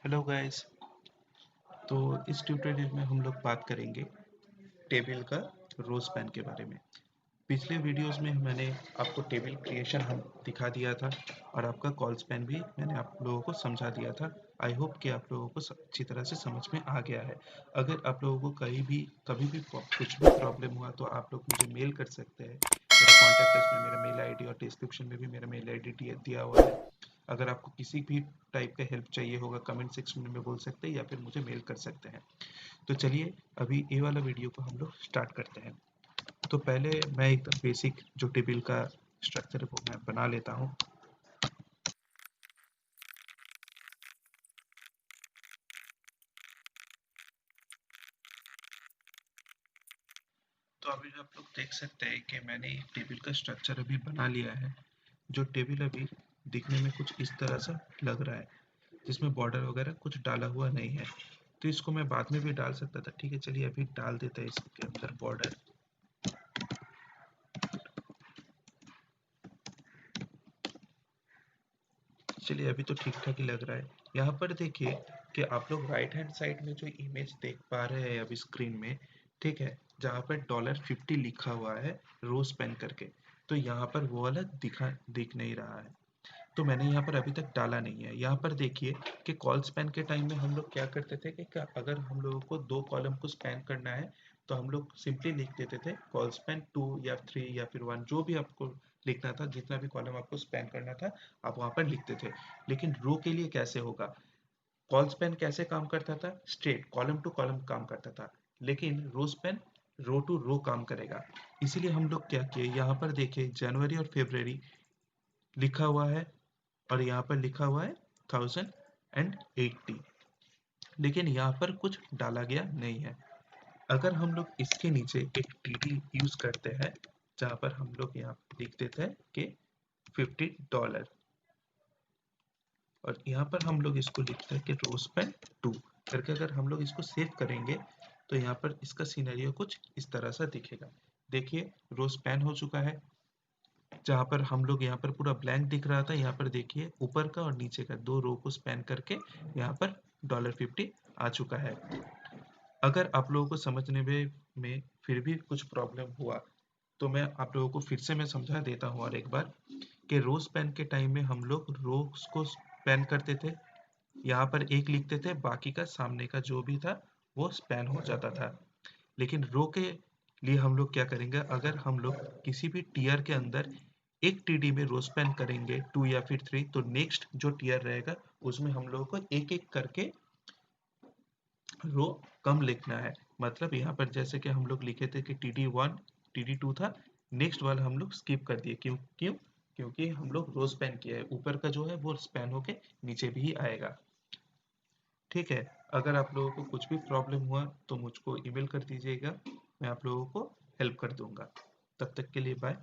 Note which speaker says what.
Speaker 1: Hello guys. तो इस tutorial में हम लोग बात करेंगे टेबल का रो स्पैन के बारे में। पिछले वीडियोस में मैंने आपको टेबल क्रिएशन हम दिखा दिया था और आपका कॉल स्पैन भी मैंने आप लोगों को समझा दिया था। आई होप कि आप लोगों को अच्छी तरह से समझ में आ गया है। अगर आप लोगों को कभी भी कुछ भी प्रॉब्लम हुआ तो आप लोग मुझे मेल कर सकते हैं। मेरा कॉन्टैक्ट में मेरा मेल आईडी और डिस्क्रिप्शन में भी मेरा मेल आईडी दिया हुआ है। अगर आपको किसी भी टाइप का हेल्प चाहिए होगा कमेंट सेक्शन में बोल सकते हैं या फिर मुझे मेल कर सकते हैं। तो चलिए अभी ये वाला वीडियो को हम लोग स्टार्ट करते हैं। तो पहले मैं एकदम बेसिक जो टेबल का स्ट्रक्चर है वो मैं बना लेता हूँ। तो अभी आप लोग देख सकते हैं कि मैंने एक टेबल का स्ट्रक्चर अभी बना लिया है। जो टेबल अभी दिखने में कुछ इस तरह सा लग रहा है, जिसमें बॉर्डर वगैरह कुछ डाला हुआ नहीं है। तो इसको मैं बाद में भी डाल सकता था, ठीक है। चलिए अभी डाल देते हैं इसके अंदर बॉर्डर। चलिए अभी तो ठीक ठाक ही लग रहा है। यहाँ पर देखिए कि आप लोग राइट हैंड साइड में जो इमेज देख पा रहे हैं अभी स्क्रीन में, ठीक है, जहाँ पर $50 लिखा हुआ है रोज पेन करके, तो यहाँ पर वो वाला दिख नहीं रहा है। तो मैंने यहाँ पर अभी तक डाला नहीं है। यहाँ पर देखिए कि कॉल स्पैन के टाइम में हम लोग क्या करते थे कि अगर हम लोगों को दो कॉलम को स्पैन करना है तो हम लोग सिंपली लिख देते थे कॉल स्पैन 2 या 3 या फिर 1, जो भी आपको लिखना था, जितना भी कॉलम आपको स्पैन करना था आप वहां पर लिखते थे। लेकिन रो के लिए कैसे होगा? कॉल स्पैन कैसे काम करता था? स्ट्रेट कॉलम टू कॉलम काम करता था। लेकिन रो स्पैन रो टू रो काम करेगा। इसीलिए हम लोग क्या किए, यहाँ पर देखिए जनवरी और फेब्रवरी लिखा हुआ है और यहाँ पर लिखा हुआ है 1080, लेकिन यहाँ पर कुछ डाला गया नहीं है। अगर हम लोग इसके नीचे एक टीडी यूज करते हैं, जहाँ पर हम लोग यहाँ लिख देते हैं कि $50, और यहाँ पर हम लोग इसको लिखते हैं कि रोज पेन 2 करके, अगर हम लोग इसको सेव करेंगे तो यहाँ पर इसका सिनेरियो कुछ इस तरह से दिखेगा। देखिए रोज पेन हो चुका है। जहाँ पर हम लोग यहाँ पर पूरा ब्लैंक दिख रहा था, यहाँ पर देखिए ऊपर का और नीचे का दो रो को स्पैन करके यहाँ पर $50 आ चुका है। अगर आप लोगों को समझने में फिर भी कुछ प्रॉब्लम हुआ तो मैं आप लोगों को फिर से मैं समझा देता हूँ और एक बार कि रो स्पैन के टाइम में हम लोग रोज को स्पैन करते थे, यहाँ पर एक लिखते थे, बाकी का सामने का जो भी था वो स्पैन हो जाता था। लेकिन रो के लिए हम लोग क्या करेंगे, अगर हम लोग किसी भी टीयर के अंदर एक टीडी में रो स्पैन करेंगे 2 या फिर 3, तो नेक्स्ट जो टीयर रहेगा उसमें हम लोगों को एक एक करके रो कम लिखना है। मतलब यहाँ पर जैसे कि हम लोग लिखे थे कि TD1 TD2 था, नेक्स्ट वाला हम लोग स्किप कर दिए। क्यों क्यों क्योंकि हम लोग रो स्पैन किया है, ऊपर का जो है वो स्पैन होके नीचे भी ही आएगा। ठीक है। अगर आप लोगों को कुछ भी प्रॉब्लम हुआ तो मुझको ईमेल कर दीजिएगा, मैं आप लोगों को हेल्प कर दूंगा। तब तक के लिए बाय।